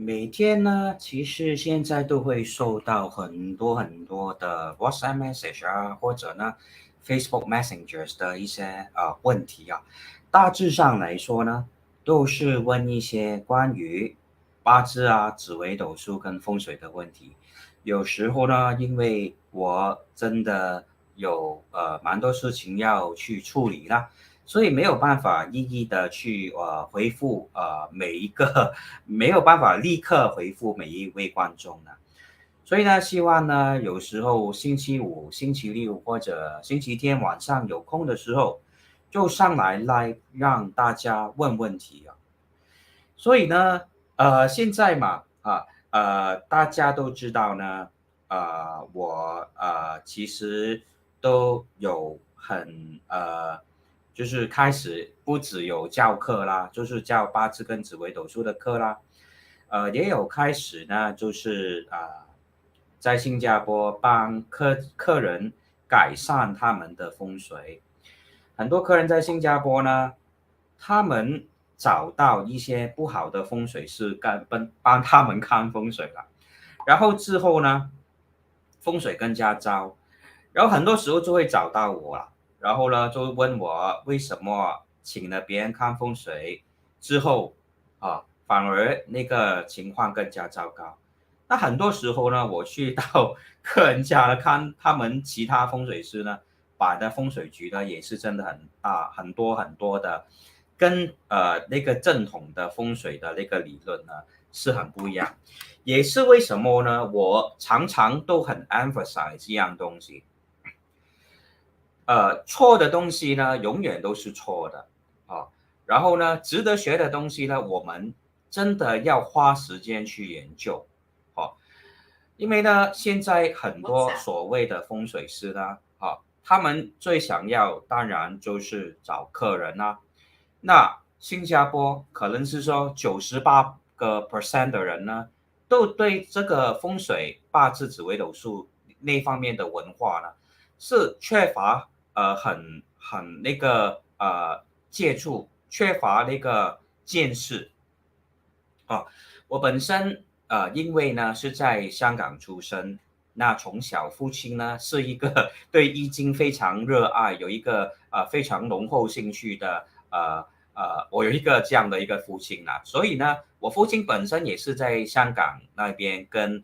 每天呢，其实现在都会收到很多的 WhatsApp message 啊，或者呢 Facebook Messengers 的一些问题啊。大致上来说呢，都是问一些关于八字啊、紫微斗数跟风水的问题。有时候呢，因为我真的有蛮多事情要去处理啦。所以没有办法一一的去回复每一个，没有办法立刻回复每一位观众呢。所以呢，希望呢有时候星期五、星期六或者星期天晚上有空的时候，就上来让大家问问题啊。所以呢，现在嘛大家都知道呢，我其实都有就是开始不只有教课啦，就是教八字跟紫微斗数的课啦，也有开始呢，就是在新加坡帮客人改善他们的风水。很多客人在新加坡呢，他们找到一些不好的风水师帮他们看风水了，然后之后呢，风水更加糟，然后很多时候就会找到我了，然后呢就问我为什么请了别人看风水之后反而那个情况更加糟糕。那很多时候呢，我去到客人家了看他们其他风水师呢，摆的风水局呢也是真的很大，很多的，跟那个正统的风水的那个理论呢是很不一样。也是为什么呢？我常常都很 emphasize 这样东西。错的东西呢，永远都是错的然后呢，值得学的东西呢，我们真的要花时间去研究因为呢，现在很多所谓的风水师呢，他们最想要当然就是找客人啦。那新加坡可能是说98%的人呢，都对这个风水、八字、紫微斗数那方面的文化呢，是缺乏很那个接触，缺乏那个见识我本身因为呢是在香港出生，那从小父亲呢是一个对易经非常热爱，有一个非常浓厚兴趣的我有一个这样的一个父亲啦，所以呢，我父亲本身也是在香港那边跟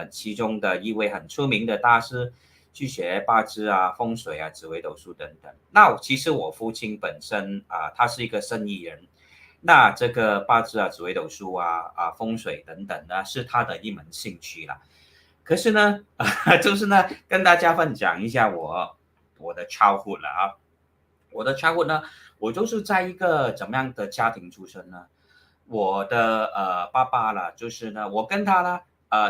其中的一位很出名的大师去学八字啊、风水啊、紫微斗数等等。那其实我父亲本身他是一个生意人。那这个八字啊、紫微斗数风水等等呢，是他的一门兴趣啦。可是呢，就是呢，跟大家分享一下我的 childhood 了我的 childhood 呢，我就是在一个怎么样的家庭出生呢？我的爸爸啦，就是呢，我跟他呢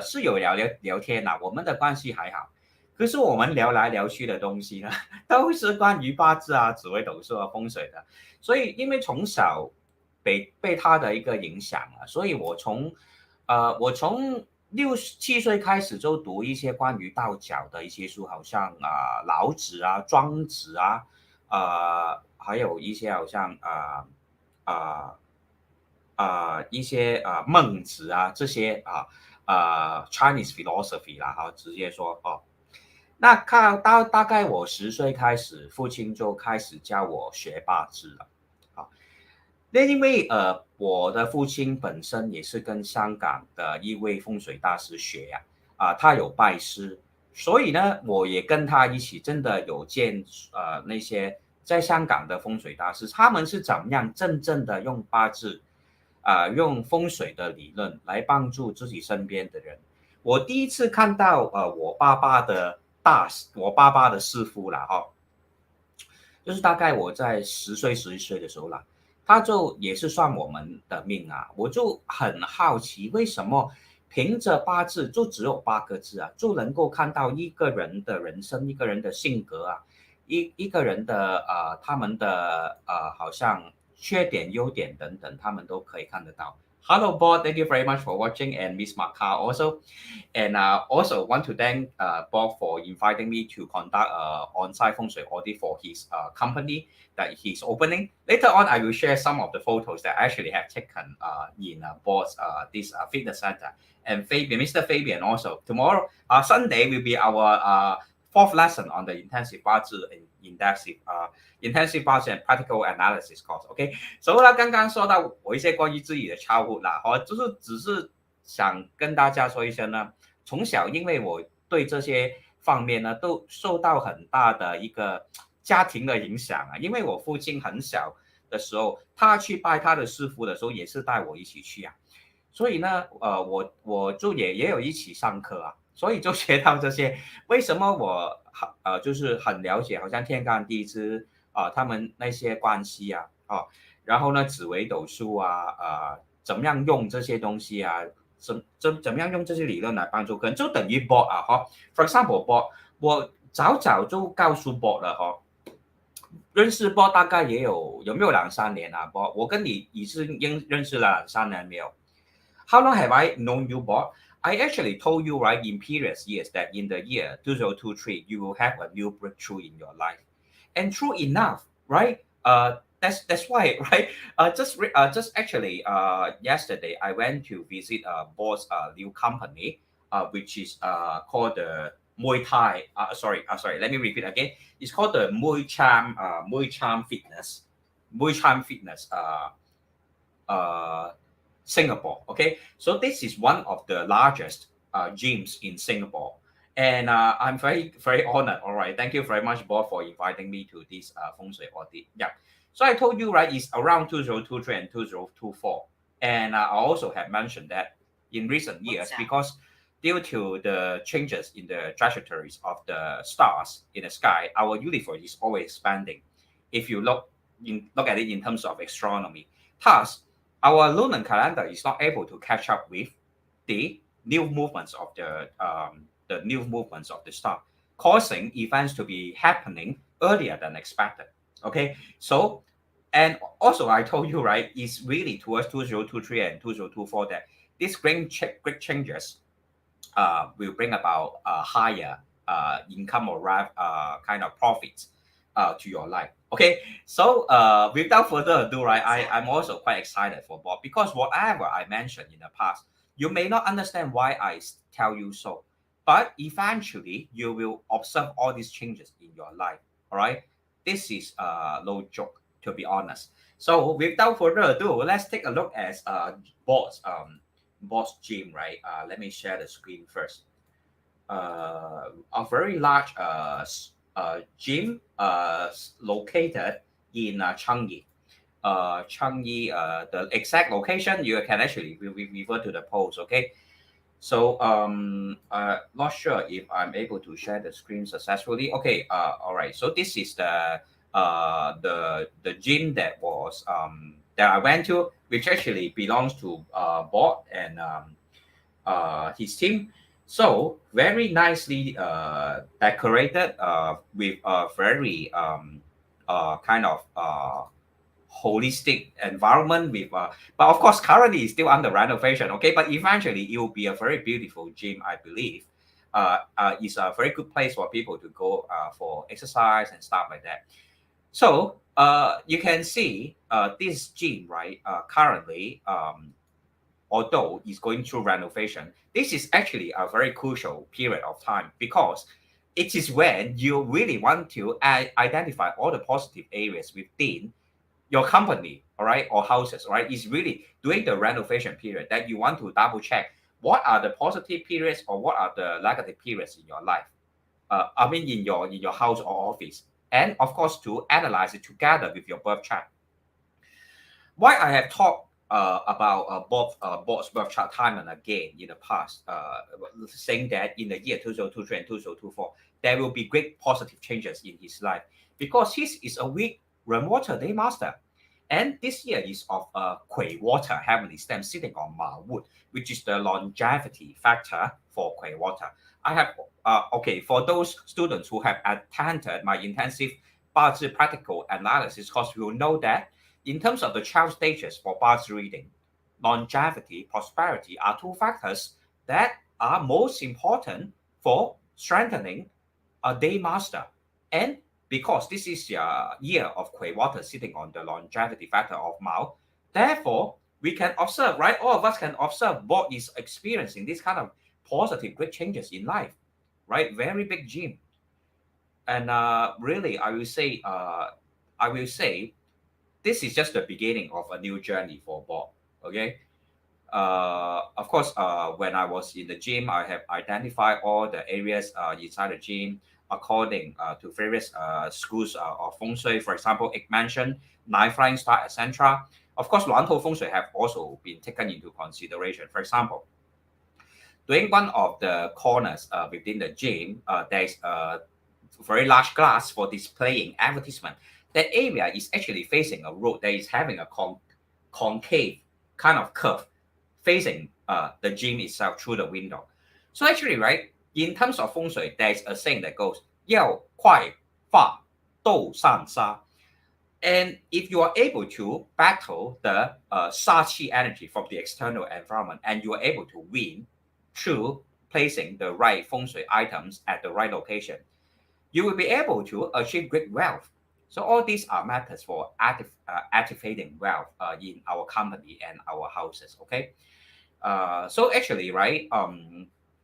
是有聊天啦，我们的关系还好。可是我们聊来聊去的东西呢，都是关于八字啊、紫微斗数啊、风水的。所以因为从小被他的一个影响所以我从6、7岁开始就读一些关于道教的一些书，好像老子啊、庄子还有一些好像啊一些孟子这些Chinese philosophy 啦直接说那看到大概我10岁开始，父亲就开始教我学八字了那因为我的父亲本身也是跟香港的一位风水大师学他有拜师，所以呢，我也跟他一起真的有见那些在香港的风水大师，他们是怎么样真正的用八字用风水的理论来帮助自己身边的人。我第一次看到我爸爸的师傅了就是大概我在10岁、11岁的时候啦，他就也是算我们的命我就很好奇，为什么凭着八字就只有8个字就能够看到一个人的人生、一个人的性格一个人的他们的好像缺点、优点等等，他们都可以看得到。Hello, Bob. Thank you very much for watching, and Miss Maka also. And also want to thank Bob for inviting me to conduct on-site feng shui audit for his company that he's opening. Later on, I will share some of the photos that I actually have taken in Bob's this fitness center. And Fabian, Mr. Fabian also. Tomorrow, Sunday will be our fourth lesson on the intensive Bazi intensive Bazi and practical analysis course. OK，所以呢，刚刚说到我一些关于自己的超悟啦，就是只是想跟大家说一声呢，从小因为我对这些方面呢都受到很大的一个家庭的影响啊，因为我父亲很小的时候，他去拜他的师傅的时候，也是带我一起去啊，所以呢，我就也有一起上课啊，所以就学到这些。为什么我就是很了解，好像天干地支他们那些关系啊，然后呢，紫微斗数啊，怎么样用这些东西啊，怎么样用这些理论来帮助，可能就等于 bot 啊，For example bot，我早早就告诉 bot 了认识 bot 大概也有没有2、3年啊 bot，我跟你已经认识了2、3年没有？ How long have I known you, Bob? I actually told you, right, in previous years that in the year 2023, you will have a new breakthrough in your life. And true enough, right? That's why, right? Just actually, yesterday I went to visit Bob's new company, which is called the Muay Thai. Sorry. Let me repeat again. It's called the Muay Charm Fitness. Muay Charm Fitness. Singapore. Okay, so this is one of the largest gyms in Singapore, and I'm very honored. All right, thank you very much, Bob, for inviting me to this feng shui audit. Yeah, so I told you right, it's around 2023 and 2024, and I also have mentioned that in recent years because due to the changes in the trajectories of the stars in the sky, our universe is always expanding. If you look at it in terms of astronomy, thus our lunar calendar is not able to catch up with the new movements of the new movements of the star, causing events to be happening earlier than expected. Okay, so and also I told you right, it's really towards 2023 and 2024 that these great changes will bring about higher income or kind of profits to your life. Okay, so without further ado, right, I'm also quite excited for Bob because whatever I mentioned in the past, you may not understand why I tell you so, but eventually you will observe all these changes in your life. All right, this is no joke, to be honest. So without further ado, let's take a look at Bob's gym, right? Let me share the screen first. A very large gym located in Changi. Changi, the exact location you can actually refer to the post. Okay, so not sure if I'm able to share the screen successfully. Okay, all right. So this is the gym that was that I went to, which actually belongs to Bob and his team. So very nicely decorated with a very kind of holistic environment with but of course currently it's still under renovation. Okay, but eventually it will be a very beautiful gym, I believe. It's a very good place for people to go for exercise and stuff like that. So you can see this gym, right, currently although it's going through renovation, this is actually a very crucial period of time because it is when you really want to identify all the positive areas within your company, all right, or houses, all right. It's really during the renovation period that you want to double check what are the positive periods or what are the negative periods in your life. I mean, in your house or office, and of course to analyze it together with your birth chart. Why I have talked about Bob's birth chart time and again in the past, saying that in the year 2023 and 2024, there will be great positive changes in his life because his is a weak Ren water day master. And this year is of Kui water heavenly stem sitting on Ma wood, which is the longevity factor for Kui water. I have, okay, for those students who have attended my intensive Bazi practical analysis course, you will know that in terms of the 12 stages for Bazi reading, longevity, prosperity are two factors that are most important for strengthening a day master. And because this is the year of Kui water sitting on the longevity factor of Mao, therefore we can observe, right? All of us can observe what is experiencing this kind of positive, great changes in life, right? Very big gym. And really, I will say, this is just the beginning of a new journey for Bob. Okay. Of course, when I was in the gym, I have identified all the areas inside the gym according to various schools of Feng Shui. For example, it mentioned nine flying star, etc. Of course, Luan Feng Shui have also been taken into consideration. For example, during one of the corners within the gym, there is a very large glass for displaying advertisement. That area is actually facing a road that is having a concave kind of curve facing the gym itself through the window. So actually, right, in terms of feng shui, there's a saying that goes, 要快发斗上杀. And if you are able to battle the Sha Qi energy from the external environment and you are able to win through placing the right feng shui items at the right location, you will be able to achieve great wealth. So all these are methods for activating wealth in our company and our houses. Okay. So actually, right,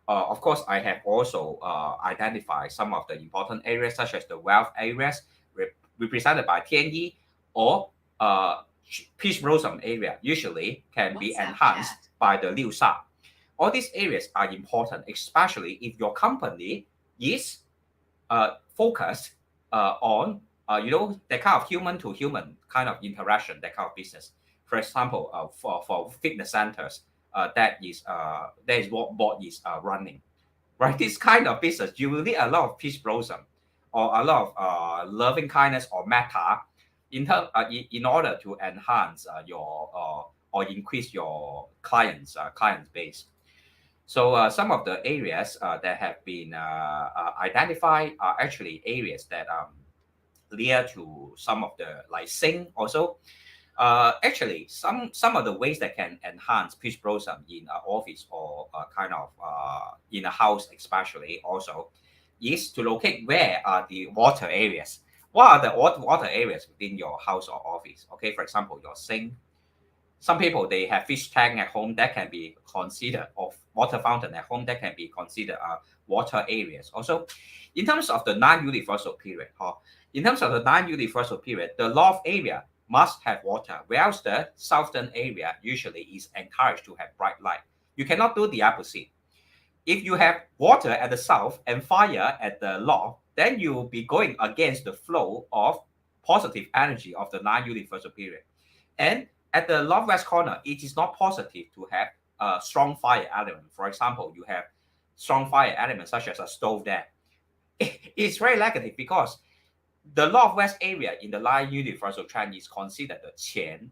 of course, I have also identified some of the important areas, such as the wealth areas represented by Tianyi or peach blossom area, usually can be enhanced by the Liu Sha. All these areas are important, especially if your company is focused on that kind of human to human kind of interaction, that kind of business. For example, for fitness centers, that is what Board is running, right? This kind of business, you will need a lot of peace blossom or a lot of loving kindness or metta in order to enhance your or increase your clients base. So some of the areas that have been identified are actually areas that near to some of the like Sing also. Actually, some of the ways that can enhance peace blossom in an office or kind of in a house, especially also, is to locate where are the water areas. What are the water areas within your house or office? Okay, for example, your sink. Some people they have fish tank at home that can be considered, of water fountain at home that can be considered water areas. Also, in terms of the non-universal period, the loft area must have water, whereas the southern area usually is encouraged to have bright light. You cannot do the opposite. If you have water at the south and fire at the loft, then you will be going against the flow of positive energy of the non-universal period. And at the northwest corner, it is not positive to have a strong fire element. For example, you have strong fire elements such as a stove there. It's very negative because the northwest area in the line universal trend is considered the qian.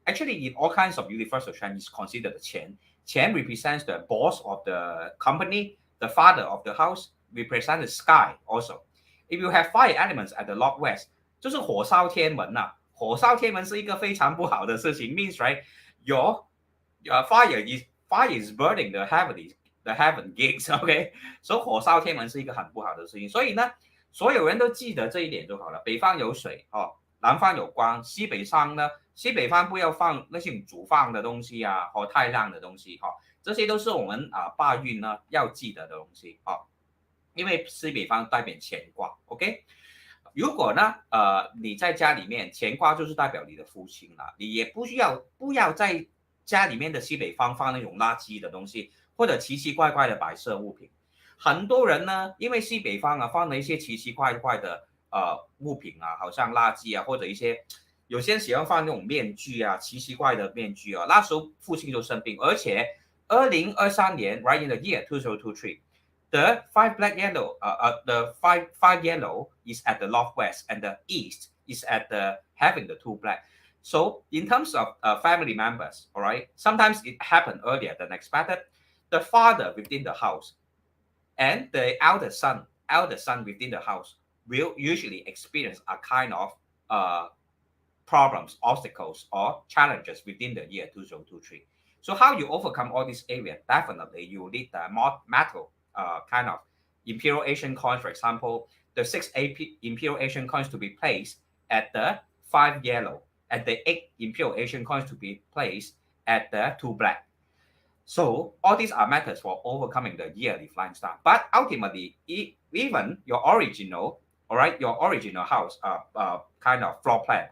Actually, in all kinds of universal trend is considered the qian. Qian represents the boss of the company, the father of the house, represents the sky also. If you have fire elements at the northwest, 就是火烧天门呐、火烧天门是一个非常不好的事情 means right your fire is burning the heaven gates OK 所以火烧天门是一个很不好的事情所以呢所有人都记得这一点就好了北方有水南方有光西北方呢西北方不要放那些煮饭的东西啊或太亮的东西这些都是我们八运呢要记得的东西因为西北方代表乾卦 OK如果呢，你在家里面乾卦就是代表你的父亲了，你也不要在家里面的西北方放那种垃圾的东西，或者奇奇怪怪的摆设物品。很多人呢，因为西北方放了一些奇奇怪怪的物品好像垃圾或者一些有些人喜欢放那种面具奇奇怪的面具那时候父亲就生病，而且2023年 right in the year 2023。The five yellow is at the northwest, and the east is at the having the two black. So in terms of family members, all right, sometimes it happened earlier than expected. The father within the house and the elder son within the house will usually experience a kind of problems, obstacles, or challenges within the year 2023. So how you overcome all this area? Definitely you need the metal kind of Imperial Asian coin, for example, the 6 Imperial Asian coins to be placed at the 5 yellow, and the 8 Imperial Asian coins to be placed at the 2 black. So all these are methods for overcoming the yearly flying star. But ultimately, even your original, all right, your original house kind of floor plan,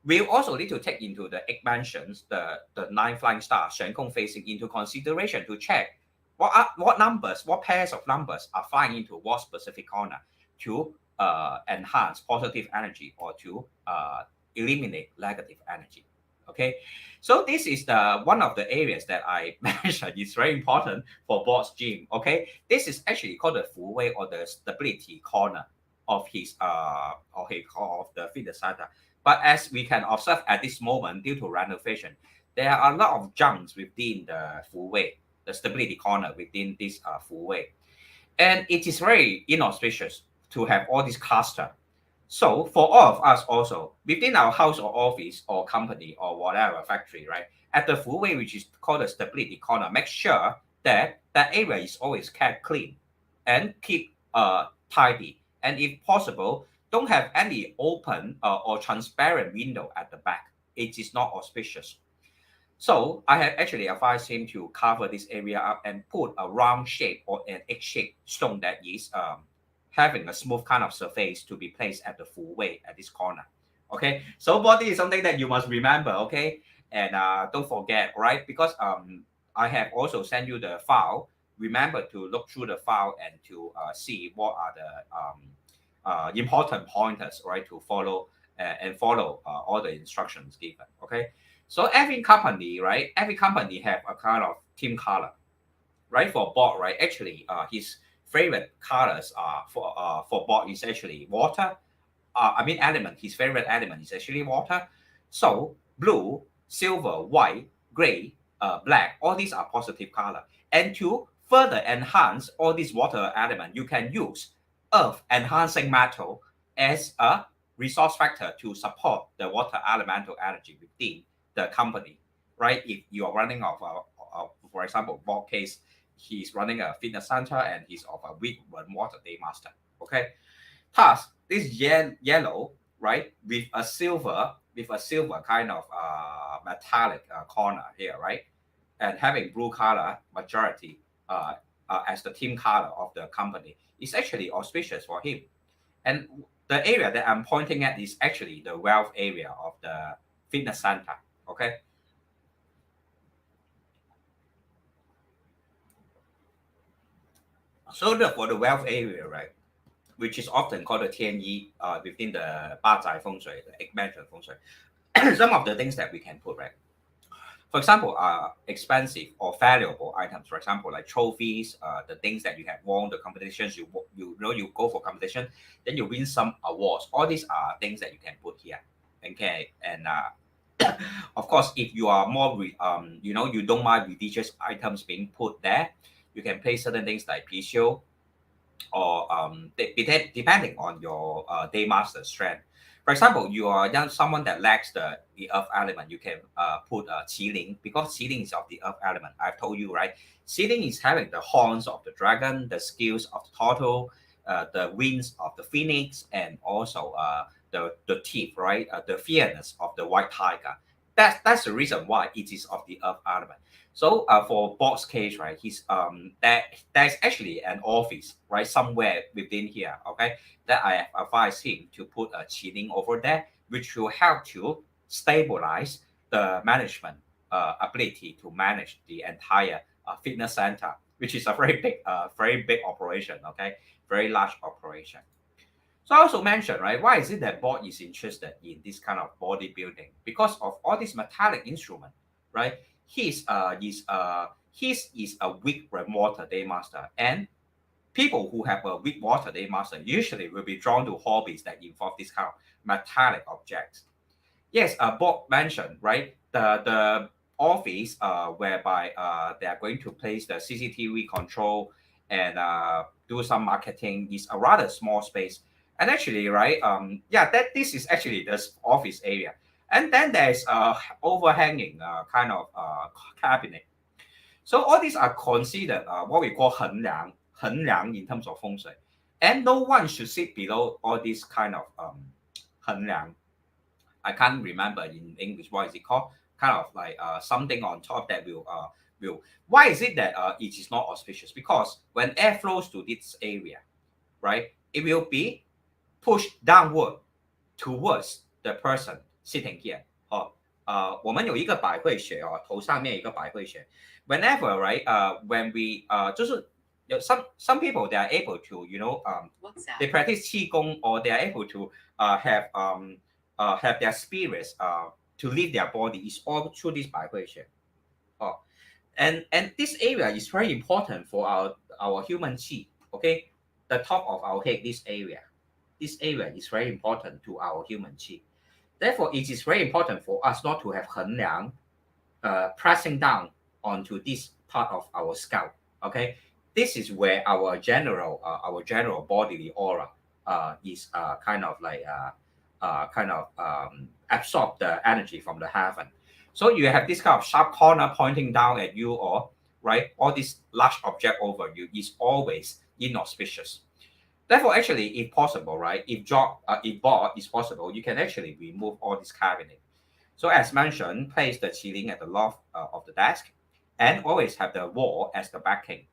we also need to take into the 8 mansions, the 9 flying stars, Shen Kong facing into consideration to check what numbers, what pairs of numbers are flying into what specific corner to enhance positive energy or to eliminate negative energy. Okay, so this is the one of the areas that I mentioned is very important for Boss Jim. Okay, this is actually called the Fu Wei, or the stability corner of his of the fitness center. But as we can observe at this moment, due to renovation, there are a lot of junks within the Fu Wei, the stability corner within this Fu Wei. And it is very inauspicious to have all this cluster. So for all of us also, within our house or office or company or whatever factory, right, at the Fu Wei, which is called the stability corner, make sure that that area is always kept clean and keep tidy. And if possible, don't have any open or transparent window at the back. It is not auspicious. So I have actually advised him to cover this area up and put a round shape or an egg-shaped stone that is having a smooth kind of surface to be placed at the full way at this corner. Okay, so body is something that you must remember. Okay, and don't forget, right? Because I have also sent you the file. Remember to look through the file and to see what are the important pointers, right, to follow and follow all the instructions given. Okay, so every company, right, every company have a kind of team color, right? For Bob, right, actually, his favorite colors are for Bob is actually water. I mean element. His favorite element is actually water. So blue, silver, white, gray, black. All these are positive color. And to further enhance all these water element, you can use earth enhancing metal as a resource factor to support the water elemental energy within the company, right? If you are running of, for example, Bob case, he's running a fitness center and he's of a weak run water day master. Okay. Thus, this yellow, right, with a silver kind of metallic corner here, right, and having blue color majority as the team color of the company is actually auspicious for him. And the area that I'm pointing at is actually the wealth area of the fitness center. Okay. So for the wealth area, right, which is often called the TNE within the Bazi Feng Shui, the 8 mansion Feng Shui. Some of the things that we can put, right? For example, expensive or valuable items. For example, like trophies, the things that you have won, the competitions you know you go for competition, then you win some awards. All these are things that you can put here. Okay, and of course, if you are more you know, you don't mind religious items being put there, you can place certain things like PCO or depending on your day master strength. For example, you are someone that lacks the earth element, you can put qiling, because qiling is of the earth element. I've told you, right? Qiling is having the horns of the dragon, the skills of the turtle, the wings of the phoenix, and also the teeth, right? The fierceness of the white tiger. That's the reason why it is of the earth element. So for Bob's case, right, he's there's actually an office, right, somewhere within here, okay, that I have advised him to put a cheating over there, which will help to stabilize the management ability to manage the entire fitness center, which is a very big operation, okay, very large operation. So I also mentioned, right, why is it that Bob is interested in this kind of bodybuilding? Because of all these metallic instrument, right? His is a weak water day master, and people who have a weak water day master usually will be drawn to hobbies that involve this kind of metallic objects. Yes, Bob mentioned, right, the office whereby they are going to place the CCTV control and do some marketing is a rather small space. And actually, right, yeah, that this is actually the office area. And then there's overhanging kind of cabinet. So all these are considered what we call 衡量 in terms of feng shui. And no one should sit below all these kind of 衡量. I can't remember in English what is it called. Kind of like something on top that will. Why is it that it is not auspicious? Because when air flows to this area, right, it will be pushed downward towards the person sitting here. 我们有一个百会穴头上面有一个百会穴。Whenever right, when we 就是有 some people they are able to they practice qi gong or they are able to have their spirits to leave their body is all through this 百会穴. And this area is very important for our human qi. Okay, the top of our head, this area is very important to our human qi. Therefore, it is very important for us not to have 衡量 pressing down onto this part of our scalp. Okay, this is where our general bodily aura is kind of like absorb the energy from the heaven. So you have this kind of sharp corner pointing down at you, or right, all this large object over you is always inauspicious. Therefore, actually, if possible, right, if board is possible, you can actually remove all this cabinet. So as mentioned, place the qilin at the loft of the desk, and always have the wall as the backing,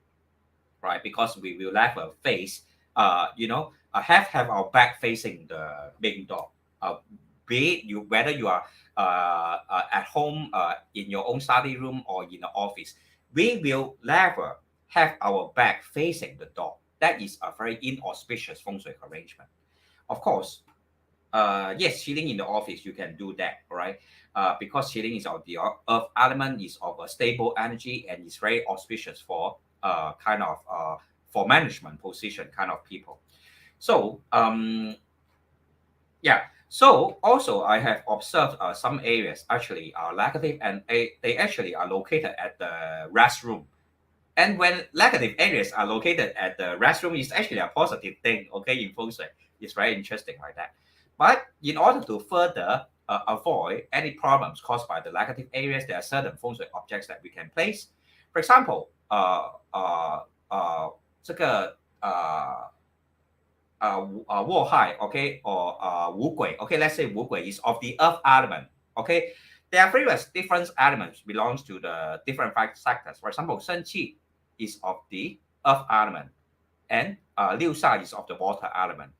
right? Because we will have a face, have our back facing the main door. Be it whether you are at home in your own study room or in the office, we will never have our back facing the door. That is a very inauspicious feng shui arrangement. Of course, yes, chilling in the office, you can do that, right? Because chilling is of the earth element, is of a stable energy, and is very auspicious for for management position kind of people. So so also I have observed some areas actually are negative, and they actually are located at the restroom. And when negative areas are located at the restroom, it's actually a positive thing, okay, in feng shui. It's very interesting like that. But in order to further avoid any problems caused by the negative areas, there are certain feng shui objects that we can place. For example, 这个卧害, okay, or 五鬼, okay, let's say 五鬼 is of the earth element, okay. There are various different elements belongs to the different sectors. For example, 生气 is of the earth element, and 六煞 is of the water element.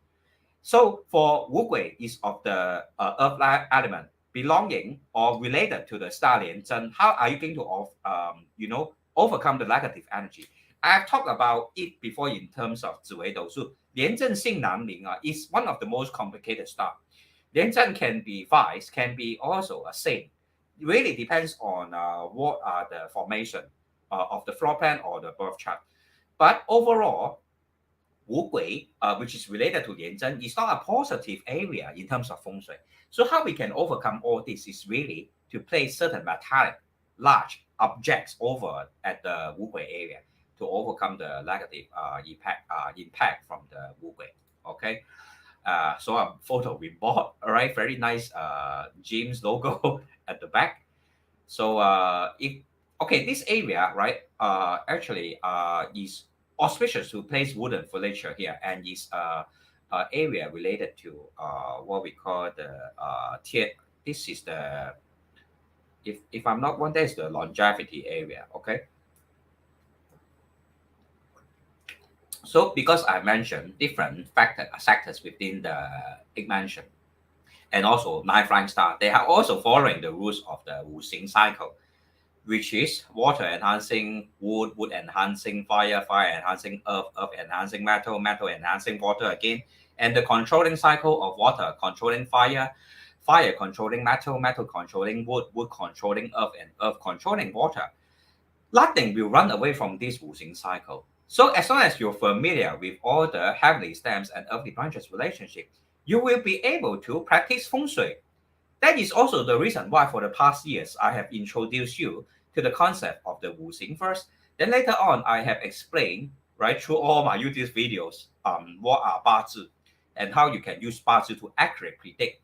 So for 五鬼 is of the earth element, belonging or related to the star 廉贞. How are you going to overcome the negative energy? I have talked about it before in terms of 紫微斗数. 廉贞性难明 is one of the most complicated star. 廉贞 can be vice, can be also a saint. It really depends on what are the formation of the floor plan or the birth chart. But overall, 五鬼, which is related to 廉贞, is not a positive area in terms of feng shui. So how we can overcome all this is really to place certain metallic, large objects over at the 五鬼 area to overcome the negative impact from the 五鬼. Okay. So a photo we bought, all right, very nice James logo at the back. So this area, right, actually is auspicious to place wooden furniture here, and is area related to what we call the this is the, if I'm not wrong, that is the longevity area, okay. So because I mentioned different sectors within the 8 mansion, and also 9 flying star, they are also following the rules of the Wu Xing cycle, which is water enhancing wood, wood enhancing fire, fire enhancing earth, earth enhancing metal, metal enhancing water again, and the controlling cycle of water controlling fire, fire controlling metal, metal controlling wood, wood controlling earth, and earth controlling water. Nothing will run away from this Wu Xing cycle. So as long as you're familiar with all the heavenly stems and earthly branches relationship, you will be able to practice feng shui. That is also the reason why for the past years I have introduced you to the concept of the Wu Xing first. Then later on I have explained, right, through all my YouTube videos, what are Bazi and how you can use Bazi to accurately predict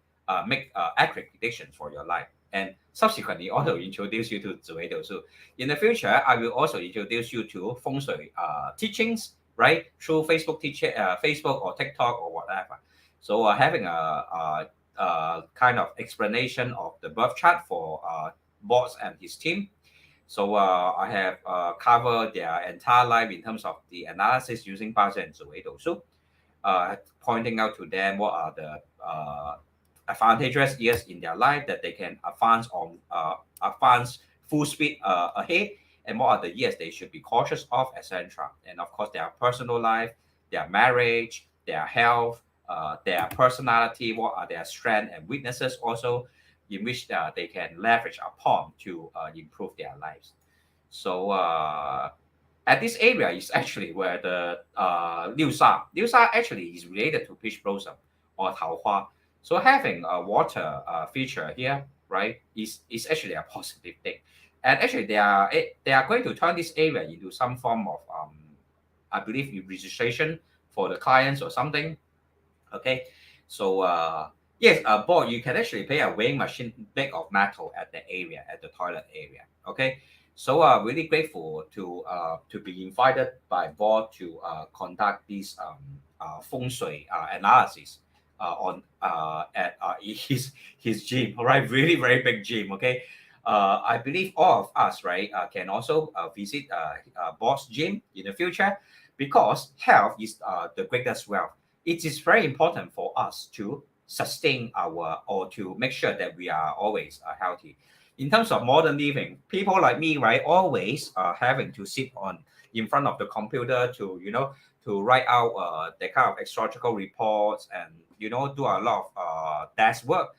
make accurate predictions for your life. And subsequently also introduce you to 紫微斗数. In the future, I will also introduce you to Feng Shui teachings, right? Through Facebook or TikTok or whatever. So having a kind of explanation of the birth chart for Boss and his team. So I have covered their entire life in terms of the analysis using Bazi and Zi Wei Dou Shu, pointing out to them what are the advantageous years in their life that they can advance full speed ahead, and what are the years they should be cautious of, etc. And of course, their personal life, their marriage, their health, their personality, what are their strengths and weaknesses also, in which they can leverage upon to improve their lives. So at this area is actually where the Liu Sha actually is related to peach blossom or Tao Hua. So having a water feature here, right, is actually a positive thing. And actually they are going to turn this area into some form of I believe registration for the clients or something. Okay, so yes, Bob, you can actually pay a weighing machine bag of metal at the area, at the toilet area. Okay, so really grateful to be invited by Bob to conduct this feng shui analysis on at his gym. All right, really very big gym. Okay, I believe all of us right can also visit Bob's gym in the future, because health is the greatest wealth. It is very important for us to sustain our, or to make sure that we are always healthy. In terms of modern living, people like me, right, always having to sit on in front of the computer to, to write out the kind of astrological reports and, do a lot of desk work.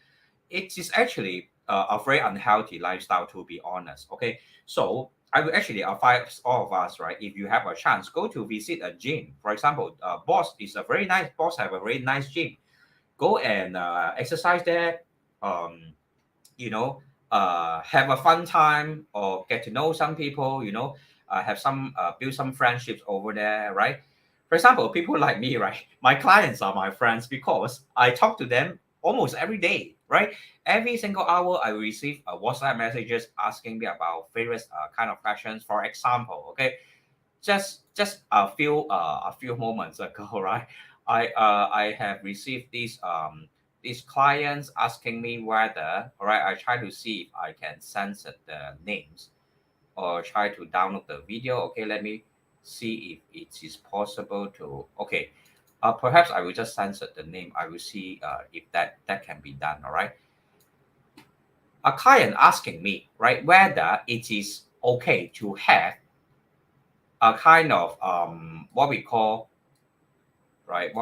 It is actually a very unhealthy lifestyle, to be honest. Okay, so I would actually advise all of us, right? If you have a chance, go to visit a gym. For example, Boss have a very nice gym. Go and exercise there. Um, have a fun time or get to know some people. Have some build some friendships over there, right? For example, people like me, right? My clients are my friends because I talk to them almost every day, right? Every single hour, I receive WhatsApp messages asking me about various kind of questions. For example, okay, just a few moments ago, right? I have received these clients asking me whether, all right, I try to see if I can censor the names or try to download the video. Okay, let me see if it is possible to. Okay, perhaps I will just censor the name. I will see if that can be done. All right. A client asking me, right, whether it is okay to have a kind of what we call, right,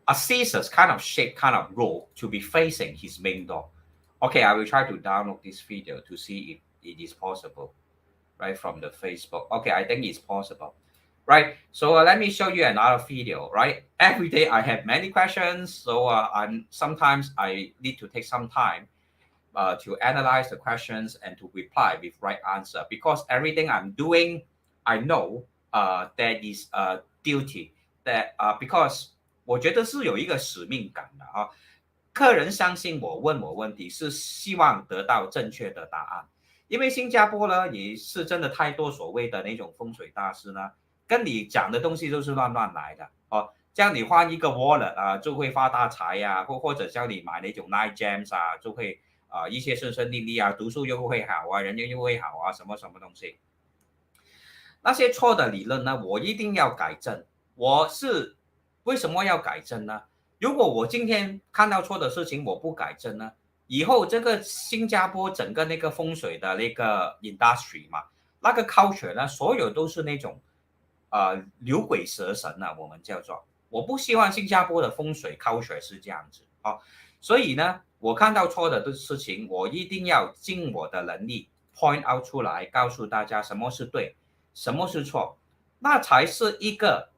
a scissors kind of shape, kind of roll to be facing his main door. Okay, I will try to download this video to see if it is possible, right, from the Facebook. Okay, I think it's possible, right? So let me show you another video, right? Every day I have many questions, so sometimes I need to take some time to analyze the questions and to reply with right answer, because everything I'm doing, I know there is a duty that because 我觉得是有一个使命感的啊。客人相信我，问我问题是希望得到正确的答案，因为新加坡呢也是真的太多所谓的那种风水大师呢，跟你讲的东西都是乱来的哦。叫你换一个 wallet 啊，就会发大财呀、或者叫你买那种 night gems 啊，就会一切顺顺利利啊，读书又会好啊，人缘又会好啊，什么什么东西。那些错的理论呢，我一定要改正。我是为什么要改正呢？如果我今天看到错的事情，我不改正呢，以后这个新加坡整个那个风水的那个 industry 嘛，那个 culture 呢，所有都是那种牛鬼蛇神啊，我们叫做。我不希望新加坡的风水 culture 是这样子啊，所以呢，我看到错的事情，我一定要尽我的能力 point out 出来，告诉大家什么是对，什么是错，那才是一个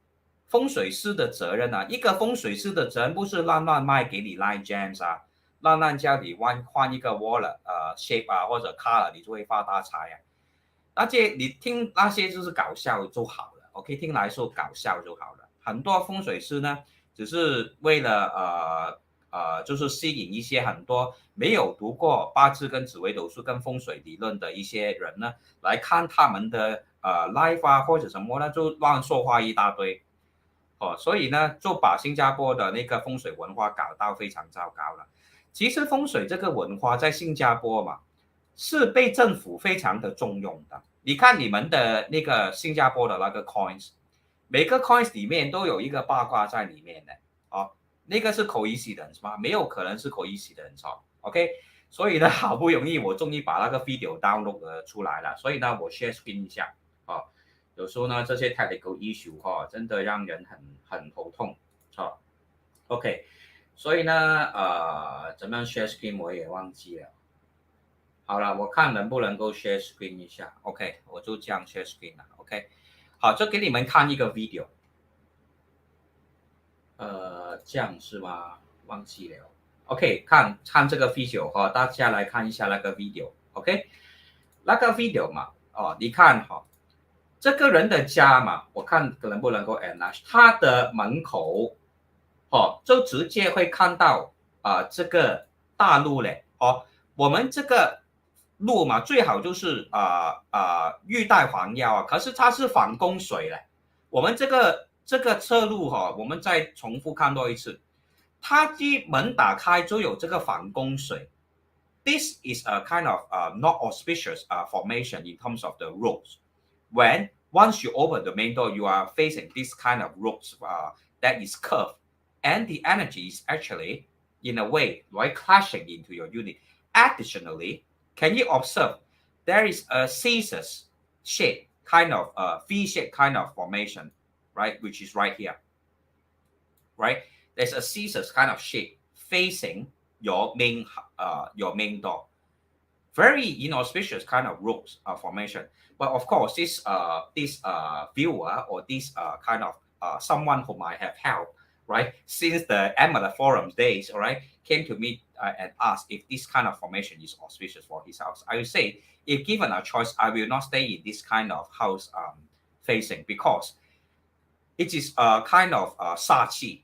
风水师的责任啊！一个风水师的责任不是乱卖给你 line gems 啊，乱叫你换一个 wallet shape 啊或者 color 你就会发大财啊。那些你听那些就是搞笑就好了，OK，听来说搞笑就好了。很多风水师呢，只是为了就是吸引一些很多没有读过八字跟紫微斗数跟风水理论的一些人呢，来看他们的live 啊或者什么呢，就乱说话一大堆。所以呢，就把新加坡的那个风水文化搞到非常糟糕了。其实风水这个文化在新加坡嘛，是被政府非常的重用的。你看你们的那个新加坡的那个 coins，每个 coins 里面都有一个八卦在里面的。那个是 coincidence 吗？没有可能是 coincidence。OK， 所以呢，好不容易我终于把那个 video download 出来了，所以呢，我 share screen 一下。有时候呢，这些 technical issue 真的让人很头痛。OK， 所以呢，怎么样 share screen 我也忘记了。好了，我看能不能够 share screen 一下。OK， 我就这样 share screen 了。OK， 好，就给你们看一个 video。这样是吗？忘记了。OK， 看这个 video 大家来看一下那个 video。OK， 那个 video 嘛，你看这个人的家嘛，我看能不能够 enlarge 他的门口，就直接会看到这个大路嘞。我们这个路嘛，最好就是玉带环腰啊，可是它是反风水嘞。我们这个侧路我们再重复看多一次，它的门打开就有这个反风水。This is a kind of not auspicious formation in terms of the roads. When once you open the main door, you are facing this kind of roads that is curved, and the energy is actually, in a way, right, clashing into your unit. Additionally, can you observe there is a scissors shape, kind of V-shape kind of formation, right, which is right here, right? There's a scissors kind of shape facing your main door. Very inauspicious kind of roots formation. But of course, this viewer or this kind of someone whom I have helped, right, since the amateur forum days, all right, came to me and asked if this kind of formation is auspicious for his house. I would say, if given a choice, I will not stay in this kind of house facing, because it is a kind of sachi.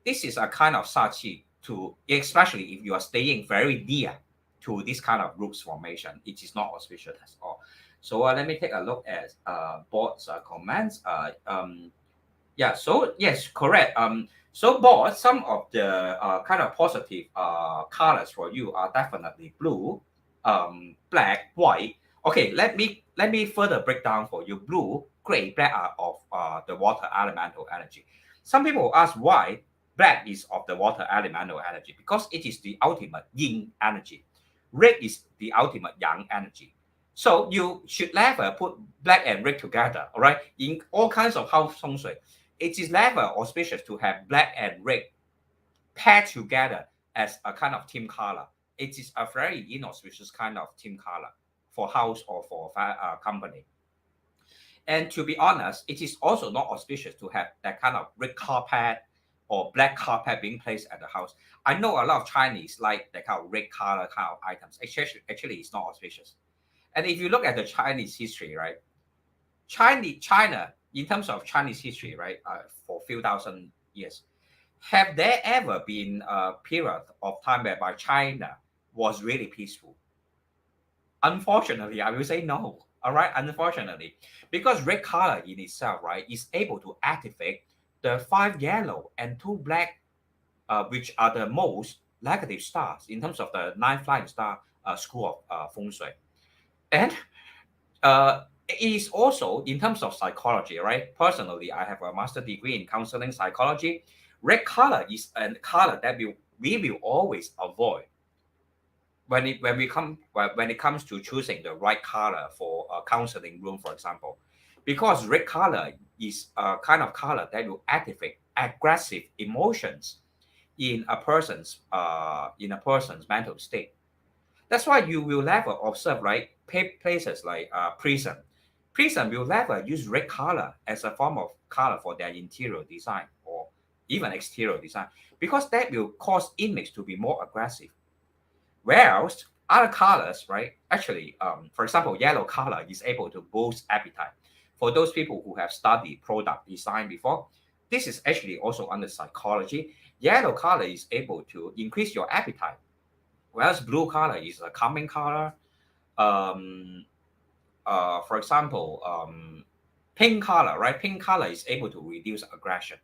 This is a kind of sachi to, especially if you are staying very near to this kind of roots formation. It is not auspicious at all. So let me take a look at Bot's comments. Yeah, so yes, correct. So Bot, some of the kind of positive colors for you are definitely blue, black, white. Okay, let me further break down for you. Blue, gray, black are of the water elemental energy. Some people ask why black is of the water elemental energy, because it is the ultimate yin energy. Red is the ultimate yang energy. So you should never put black and red together, all right? In all kinds of house feng shui, it is never auspicious to have black and red paired together as a kind of team color. It is a very inauspicious kind of team color for house or for company. And to be honest, it is also not auspicious to have that kind of red carpet or black carpet being placed at the house. I know a lot of Chinese like that kind of red color kind of items. Actually, it's not auspicious. And if you look at the Chinese history, right? China, in terms of Chinese history, right, for a few thousand years, have there ever been a period of time whereby China was really peaceful? Unfortunately, I will say no. All right, unfortunately, because red color in itself, right, is able to activate the 5 yellow and 2 black, which are the most negative stars in terms of the 9 flying star school of Feng Shui. And it is also in terms of psychology, right? Personally, I have a master degree in counseling psychology. Red color is a color that we will always avoid when it comes to choosing the right color for a counseling room, for example, because red color is a kind of color that will activate aggressive emotions in a person's mental state. That's why you will never observe, right, places like prison. Prison will never use red color as a form of color for their interior design or even exterior design, because that will cause inmates to be more aggressive. Whereas other colors, right, actually, for example, yellow color is able to boost appetite. For those people who have studied product design before, this is actually also under psychology. Yellow color is able to increase your appetite, whereas blue color is a calming color. Um, for example, pink color, right? Pink color is able to reduce aggression.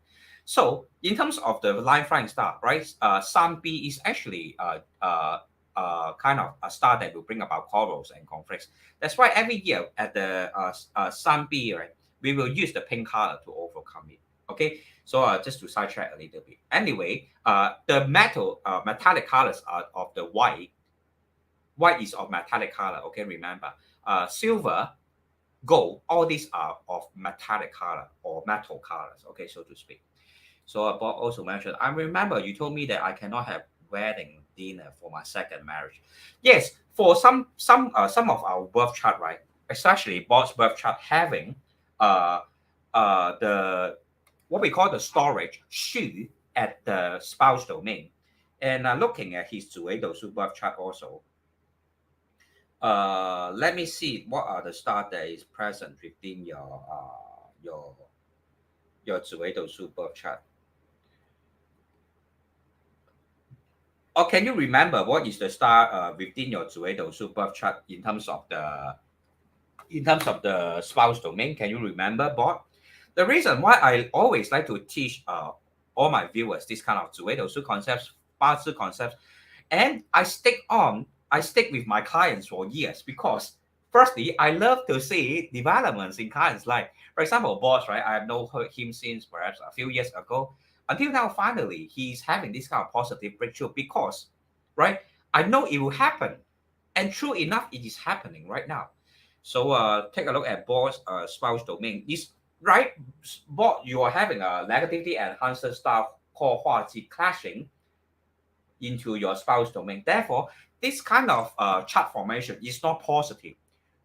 So in terms of the line flying star, right? Sun B is actually kind of a star that will bring about quarrels and conflicts. That's why every year at the Sun B, right, we will use the pink color to overcome it. Okay, so just to sidetrack a little bit. Anyway, the metallic colors are of the white. White is of metallic color. Okay, remember, silver, gold, all these are of metallic color or metal colors. Okay, so to speak. So Bob also mentioned, I remember you told me that I cannot have wedding dinner for my second marriage. Yes, for some of our birth chart, right? Especially Bob's birth chart having uh the what we call the storage Shu at the spouse domain. And looking at his Zi Wei Dou Shu birth chart also, let me see what are the stars that is present within your Zi Wei Dou Shu birth chart. Or can you remember what is the star within your Zi Wei Dou Shu birth chart in terms of the spouse domain? Can you remember, Bob? The reason why I always like to teach all my viewers this kind of Zi Wei Dou Shu concepts, Bazi concepts, and I stick with my clients for years because firstly, I love to see developments in clients' life. For example, Boss, right? I have known him since perhaps a few years ago. Until now, finally, he's having this kind of positive breakthrough because, right? I know it will happen. And true enough, it is happening right now. So take a look at Boss spouse domain. Is right, Boss, you are having a negativity enhancer star called Huaji clashing into your spouse domain. Therefore, this kind of chart formation is not positive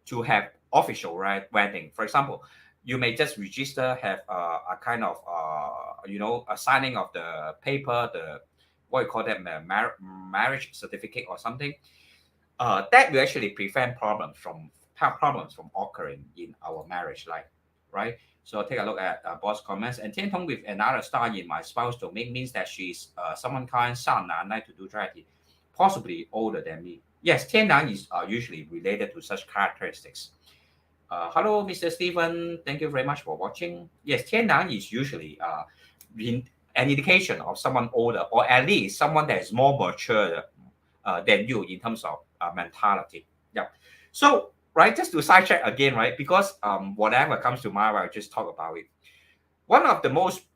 to have official wedding. For example, you may just register, have a kind of a signing of the paper, the what you call that marriage certificate or something. That will actually prevent problems from occurring in our marriage life, right? So take a look at boss comments. And Tian Tong with another star in my spouse domain means that she's someone kind, San Nan, like to do charity, possibly older than me. Yes, Tian Nan is usually related to such characteristics. Hello, Mr. Stephen. Thank you very much for watching. Yes, Tian Nan is usually an indication of someone older, or at least someone that is more mature than you in terms of mentality. Yeah. So, right, just to sidetrack again, right, because whatever comes to mind, I'll just talk about it. One of the most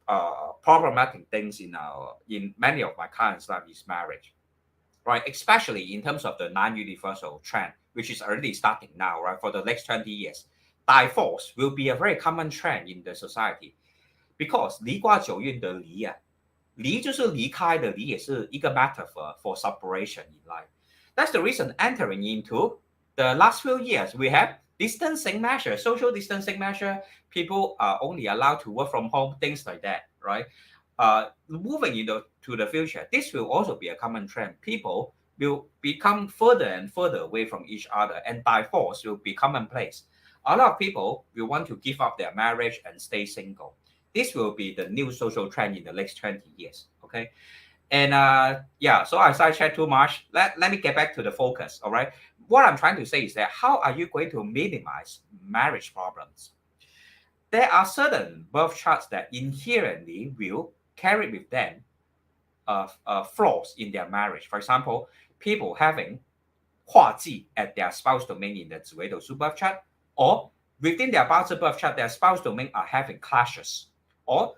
problematic things in many of my clients' life is marriage, right? Especially in terms of the non-universal trend, which is already starting now, right? For the next 20 years, divorce will be a very common trend in the society because 离卦九运的离啊，离就是离开的离，也是一个 metaphor for separation in life. That's the reason entering into the last few years, we have distancing measure, social distancing measure. People are only allowed to work from home, things like that, right? Moving into the future, this will also be a common trend. People will become further and further away from each other, and divorce will be commonplace. A lot of people will want to give up their marriage and stay single. This will be the new social trend in the next 20 years. Okay. And yeah, so I sidetracked too much. Let me get back to the focus. All right. What I'm trying to say is that how are you going to minimize marriage problems? There are certain birth charts that inherently will carry with them flaws in their marriage. For example, people having 化忌 at their spouse domain in the 紫微斗数 birth chart, or within their birth chart, their spouse domain are having clashes, or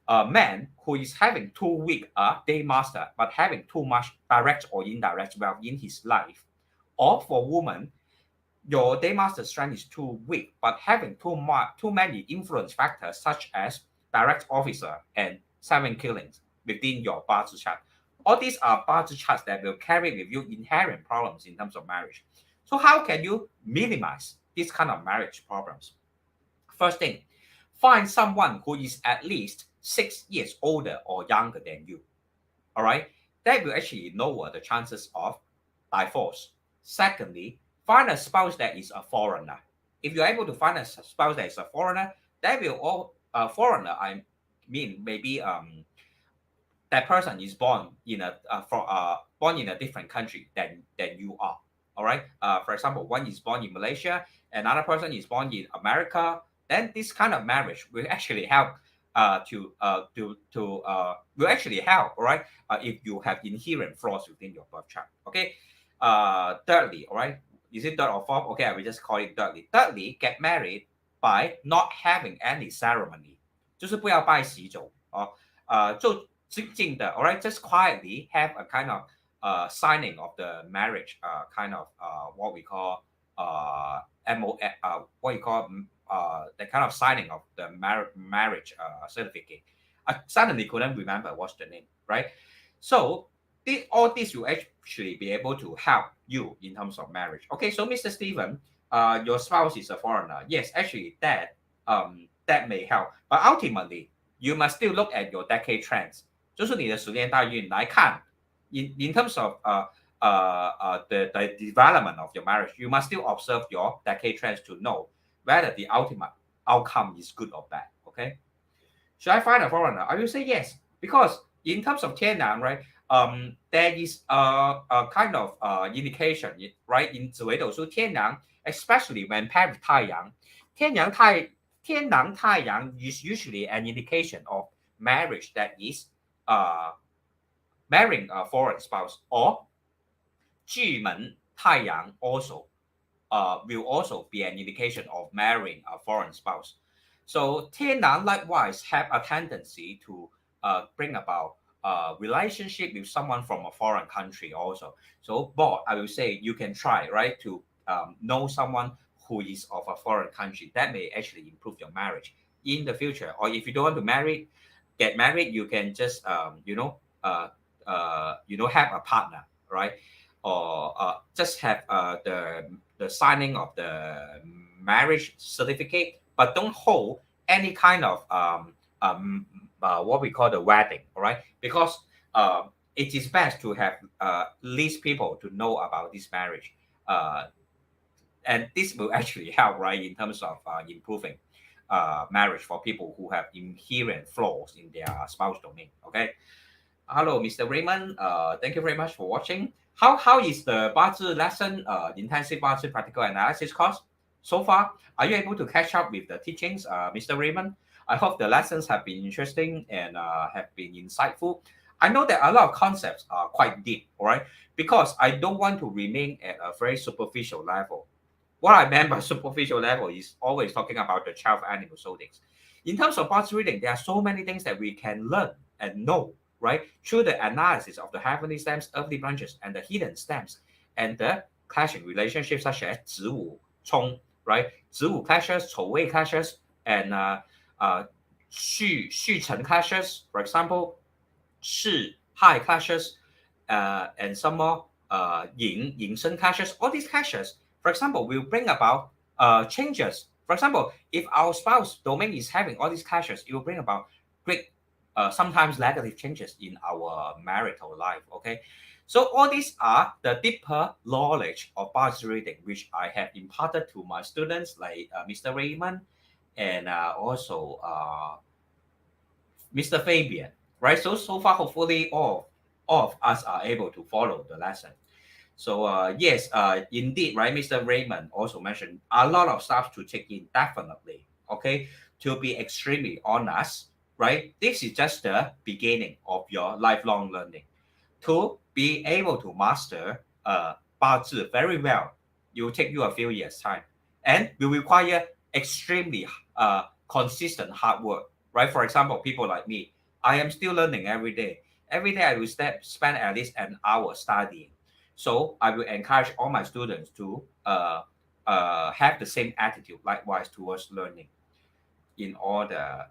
a man who is having too weak a day master but having too much direct or indirect wealth in his life, or for woman, your day master strength is too weak but having too many influence factors such as direct officer and seven killings within your Bazi chart. All these are Bazi charts that will carry with you inherent problems in terms of marriage. So how can you minimize this kind of marriage problems? First thing, find someone who is at least 6 years older or younger than you. All right, that will actually lower the chances of divorce. Secondly, find a spouse that is a foreigner. If you're able to find a spouse that is a foreigner, that will all foreigner. I'm mean maybe that person is born in a born in a different country than you are. All right. For example, one is born in Malaysia, another person is born in America. Then this kind of marriage will actually help will actually help. All right. If you have inherent flaws within your birth chart. Okay. Thirdly, all right. Is it third or fourth? Okay, I will just call it thirdly. Thirdly, get married by not having any ceremony. 就是不要拜喜酒哦，就静静的 all right, just quietly have a kind of signing of the marriage, kind of what we call what you call the kind of signing of the marriage certificate. I suddenly couldn't remember what's the name, right? So all this will actually be able to help you in terms of marriage. Okay, so Mr. Stephen, your spouse is a foreigner. Yes, actually that may help, but ultimately you must still look at your decade trends. 就是你的十年大运来看 in terms of the development of your marriage, you must still observe your decade trends to know whether the ultimate outcome is good or bad. Okay, should I find a foreigner? I will say yes, because in terms of Tiannan, right, there is a kind of indication, right, in 紫微斗数 Tiannan, especially when paired with 太阳, 天狼太阳 is usually an indication of marriage that is marrying a foreign spouse, or 巨门太阳 also will also be an indication of marrying a foreign spouse. So 天狼 likewise have a tendency to bring about a relationship with someone from a foreign country also. So both, I will say you can try, right, to know someone who is of a foreign country. That may actually improve your marriage in the future. Or if you don't want to get married, you can just have a partner, right? Or just have the signing of the marriage certificate, but don't hold any kind of what we call the wedding, all right? Because it is best to have least people to know about this marriage. And this will actually help, right, in terms of improving marriage for people who have inherent flaws in their spouse domain. Okay. Hello, Mr. Raymond. Thank you very much for watching. How is the Bazi lesson, intensive Bazi practical analysis course so far? Are you able to catch up with the teachings, Mr. Raymond? I hope the lessons have been interesting and have been insightful. I know that a lot of concepts are quite deep, all right, because I don't want to remain at a very superficial level. What I meant by superficial level is always talking about the 12 animal zodiacs. In terms of Bazi reading, there are so many things that we can learn and know, right, through the analysis of the heavenly stems, earthly branches, and the hidden stems, and the clashing relationships such as 子午冲, right? 子午 clashes, 丑未 clashes, and 戌辰 clashes, for example, 巳亥 clashes, and some more 寅申 clashes. All these clashes, for example, will bring about changes. For example, if our spouse domain is having all these clashes, it will bring about great, sometimes negative changes in our marital life. Okay, so all these are the deeper knowledge of Bazi reading, which I have imparted to my students like Mr. Raymond and also Mr. Fabian. Right. So far, hopefully, all of us are able to follow the lesson. So yes, indeed, right. Mr. Raymond also mentioned a lot of stuff to take in. Definitely, okay. To be extremely honest, right? This is just the beginning of your lifelong learning. To be able to master Bazi very well, it will take you a few years' time, and will require extremely consistent hard work. Right? For example, people like me, I am still learning every day. Every day, I will spend at least an hour studying. So I will encourage all my students to have the same attitude, likewise, towards learning, in order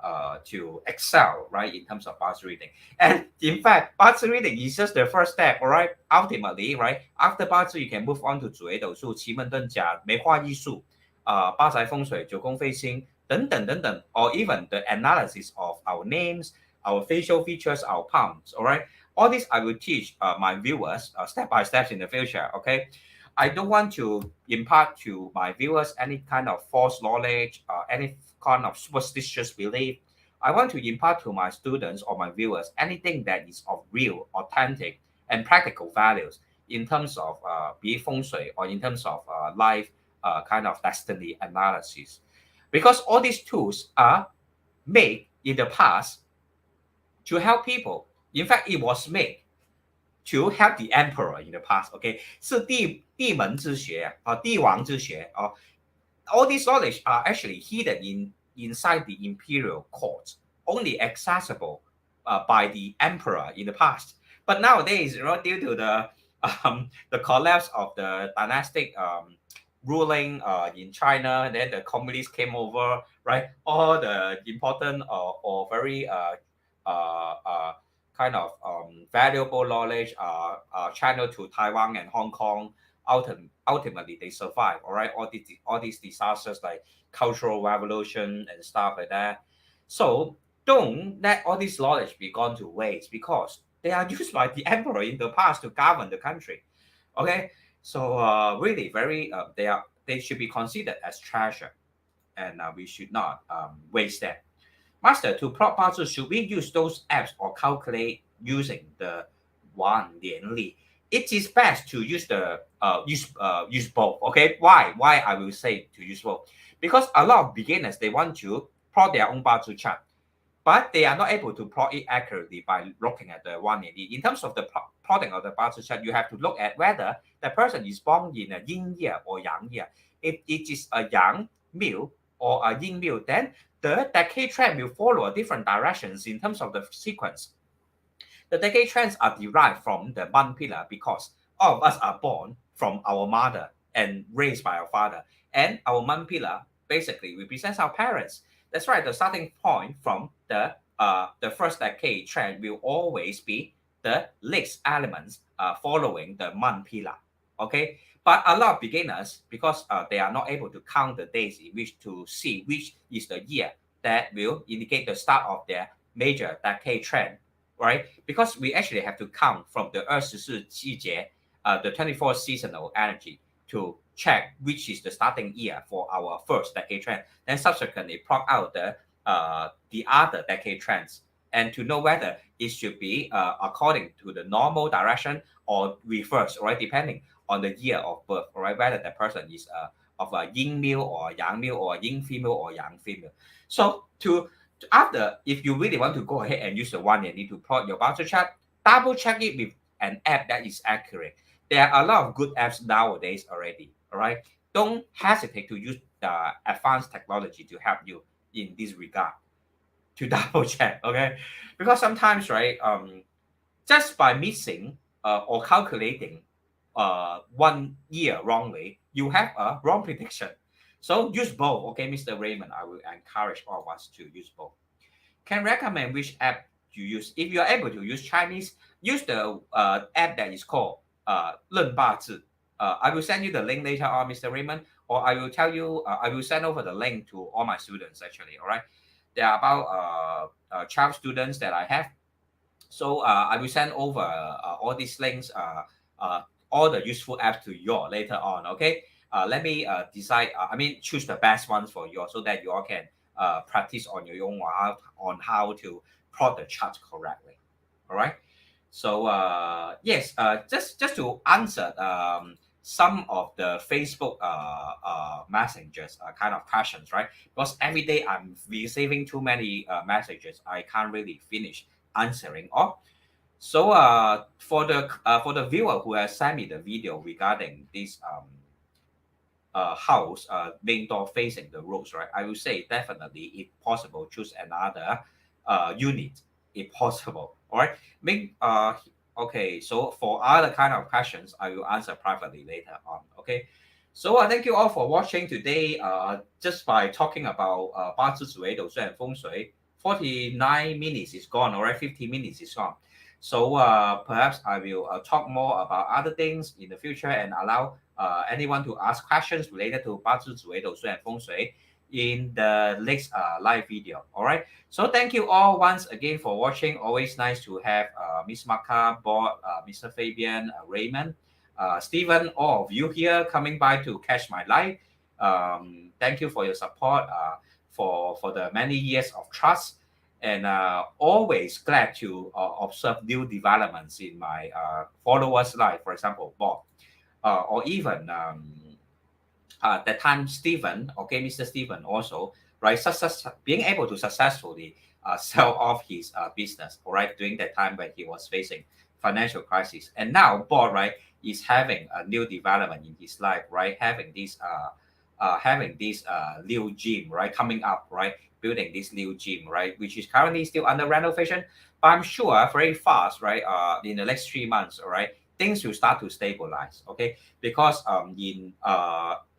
to excel, right, in terms of Bazi reading. And in fact, Bazi reading is just the first step, all right? Ultimately, right, after Bazi, you can move on to 紫微斗数、奇门遁甲、梅花易数、八宅风水、九宫飞星等等等等, or even the analysis of our names, our facial features, our palms, all right? All this I will teach my viewers step by step in the future, okay? I don't want to impart to my viewers any kind of false knowledge, any kind of superstitious belief. I want to impart to my students or my viewers anything that is of real, authentic, and practical values in terms of be it Feng Shui or in terms of life kind of destiny analysis. Because all these tools are made in the past to help people. In fact, it was made to help the emperor in the past. Okay, 是帝门之学，帝王之学。All these knowledge are actually hidden inside the imperial court, only accessible by the emperor in the past. But nowadays, due to the collapse of the dynastic ruling in China, then the communists came over, right? All the important or very kind of valuable knowledge channeled to Taiwan and Hong Kong. Ultimately, they survive. All right, all these disasters like cultural revolution and stuff like that. So don't let all this knowledge be gone to waste because they are used by the emperor in the past to govern the country. Okay, so really very they should be considered as treasure, and we should not waste them. Master, to plot Bazi, should we use those apps or calculate using the 1年历? It is best to use the use both. Okay, why I will say to use both? Because a lot of beginners they want to plot their own Bazi chart, but they are not able to plot it accurately by looking at the 1年历. In terms of the plotting of the Bazi chart, you have to look at whether the person is born in a yin year or yang year. If it is a yang male or a yin male, then the decade trend will follow a different directions in terms of the sequence. The decade trends are derived from the month pillar because all of us are born from our mother and raised by our father. And our month pillar basically represents our parents. That's right, the starting point from the first decade trend will always be the least elements following the month pillar. Okay, but a lot of beginners, because they are not able to count the days in which to see which is the year that will indicate the start of their major decade trend, right? Because we actually have to count from the 24 季节, the 24 seasonal energy to check which is the starting year for our first decade trend. Then subsequently plot out the other decade trends and to know whether it should be according to the normal direction or reverse, right? Depending on the year of birth, right? Whether the person is of a yin male or a yang male or a yin female or yang female. So after, if you really want to go ahead and use the 1年历to plot your Bazi chart, double check it with an app that is accurate. There are a lot of good apps nowadays already. All right, don't hesitate to use the advanced technology to help you in this regard to double check. Okay, because sometimes, right, just by missing or calculating 1 year wrongly, you have a wrong prediction. So use both. Okay, Mr. Raymond, I will encourage all of us to use both. Can recommend which app you use. If you are able to use Chinese, use the app that is called 论八字. I will send you the link later on, Mr. Raymond, or I will tell you, I will send over the link to all my students actually. All right, there are about 12 students that I have. So I will send over all these links, all the useful apps to you all later on. Okay, let me decide. Choose the best ones for you all so that you all can practice on your own on how to plot the chart correctly. All right. So yes, just to answer some of the Facebook messages kind of questions, right? Because every day I'm receiving too many messages, I can't really finish answering all. So for the viewer who has sent me the video regarding this house main door facing the roads, right? I will say definitely, if possible, choose another unit if possible. All right. Okay. So for other kind of questions, I will answer privately later on. Okay. So thank you all for watching today. Just by talking about 八字紫微斗数 and Feng Shui, 49 minutes is gone. All right, 50 minutes is gone. So perhaps I will talk more about other things in the future and allow anyone to ask questions related to 八字紫微斗数 and Feng Shui in the next live video. All right. So thank you all once again for watching. Always nice to have Miss Maka, Bob, Mr. Fabian, Raymond, Stephen, all of you here coming by to catch my live. Thank you for your support, for the many years of trust. and always glad to observe new developments in my followers' life. For example, Bob, or even that time Stephen, okay, Mr. Stephen also, right, being able to successfully sell off his business, all right, during that time when he was facing financial crisis. And now Bob, right, is having a new development in his life, right, having this new gym, right, coming up, right, building this new gym, right, which is currently still under renovation, but I'm sure very fast, right, in the next 3 months, all right, things will start to stabilize, okay, because in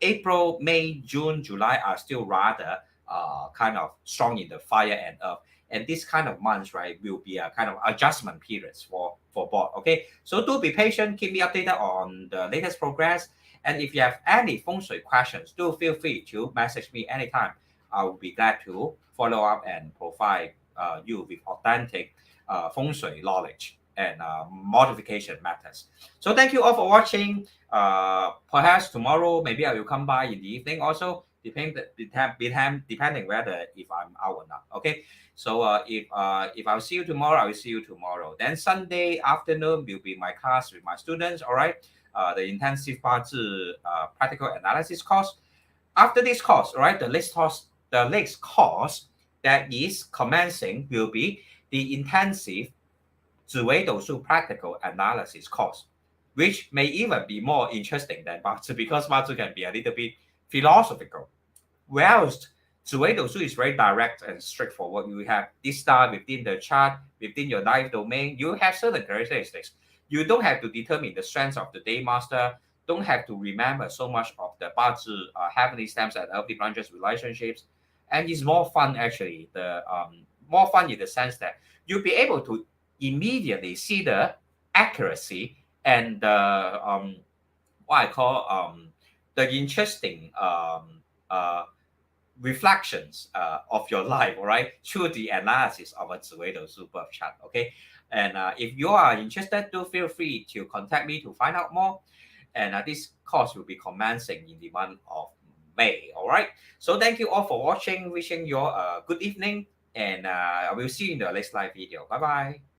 April, May, June, July are still rather kind of strong in the fire and earth. And this kind of months, right, will be a kind of adjustment periods for board. Okay, so do be patient. Keep me updated on the latest progress. And if you have any feng shui questions, do feel free to message me anytime. I will be glad to follow up and provide you with authentic feng shui knowledge and modification methods. So thank you all for watching. Perhaps tomorrow, maybe I will come by in the evening also, depending whether if I'm out or not. Okay. So if I'll see you tomorrow, I will see you tomorrow. Then Sunday afternoon will be my class with my students. All right. The intensive Bazi practical analysis course. After this course, all right, the next course that is commencing will be the intensive Zi Wei Dou Shu practical analysis course, which may even be more interesting than Bazi because Bazi can be a little bit philosophical. Whilst Zi Wei Dou Shu is very direct and straightforward. You have this star within the chart, within your life domain. You have certain characteristics. You don't have to determine the strengths of the day master. Don't have to remember so much of the Bazi heavenly stems and earthly branches relationships. And it's more fun actually. The more fun in the sense that you'll be able to immediately see the accuracy and the what I call the interesting reflections of your life, all right, through the analysis of a Zi Wei Dou Shu birth chart. Okay, and if you are interested, do feel free to contact me to find out more. And this course will be commencing in the month of May. All right. So thank you all for watching. Wishing you a good evening, and I will see you in the next live video. Bye bye.